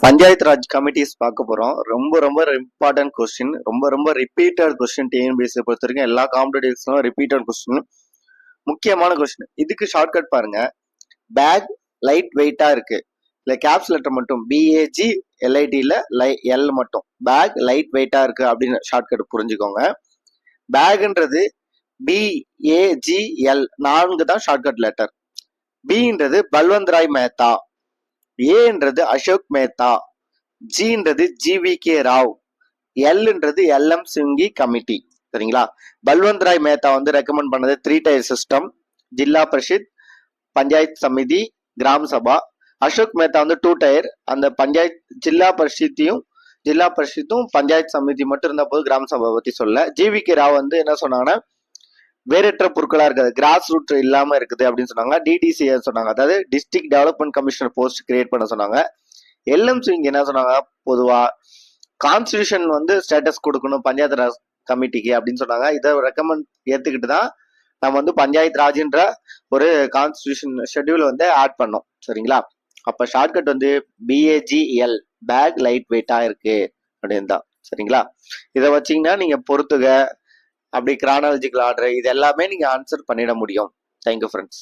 Panchayat Raj committees பார்க்க போறோம். ரொம்ப ரொம்ப இம்பார்ட்டன்ட் கொஸ்டின், ரொம்ப ரிப்பீட்டட் கொஸ்டின். டிஎன்பிஎஸ்சி பொறுத்த வரைக்கும் எல்லா காம்படிட்டிவ்ஸ்லும் ரிப்பீட்டட் கொஸ்டின், முக்கியமான கொஸ்டின். இதுக்கு ஷார்ட்கட் பாருங்க. பேக் லைட் வெயிட்டா இருக்கு, இல்ல கேப்ஸ் லெட்டர் மட்டும் பிஏஜி எல்ஐடில எல் மட்டும் பேக் லைட் வெயிட்டா இருக்கு அப்படின்னு ஷார்ட்கட் புரிஞ்சுக்கோங்க. பேக்ன்றது பிஏஜிஎல் 4 தான் ஷார்ட்கட் லெட்டர். பின்றது பல்வந்த் ராய் மேத்தா, ஏன்றது அசோக் மேத்தா, ஜின்றது ஜிவிகே ராவ், எல்ன்றது எல்எம் சிங்கி கமிட்டி. சரிங்களா? பல்வந்த் ராய் மேத்தா வந்து ரெக்கமெண்ட் பண்ணது 3 டயர் சிஸ்டம், ஜில்லா பரிஷத், பஞ்சாயத் சமிதி, கிராம் சபா. அசோக் மேத்தா வந்து 2 டயர், அந்த பஞ்சாயத் ஜில்லா பரிஷத்தும் பஞ்சாயத் சமிதி மட்டும் இருந்த போது கிராம சபா பத்தி சொல்ல. ஜிவிகே ராவ் வந்து என்ன சொன்னாங்கன்னா, வேறற்ற பொருட்களா இருக்குது, கிராஸ் ரூட் இல்லாம இருக்குது அப்படின்னு சொன்னாங்க. டிடிசி சொன்னாங்க, அதாவது district development commissioner post create பண்ண சொன்னாங்க. எல்எம் சிங் என்ன சொன்னாங்க, பொதுவா கான்ஸ்டியூஷன் வந்து ஸ்டேட்டஸ் கொடுக்கணும் பஞ்சாயத்து ராஜ் கமிட்டிக்கு அப்படின்னு சொன்னாங்க. இதை ரெக்கமெண்ட் ஏத்துக்கிட்டு தான் நம்ம வந்து பஞ்சாயத்து ராஜ்ன்ற ஒரு கான்ஸ்டியூஷன் ஷெட்யூல் வந்து ஆட் பண்ணோம். சரிங்களா? அப்ப ஷார்ட்கட் வந்து பிஏஜிஎல், பேக் லைட் வெயிட்டா இருக்கு அப்படின்னு தான். சரிங்களா? இதை வச்சீங்கன்னா நீங்க பொறுத்துக, அப்படி கிரானாலஜிக்கல் ஆர்டர், இது எல்லாமே நீங்க ஆன்சர் பண்ணிட முடியும். Thank you friends.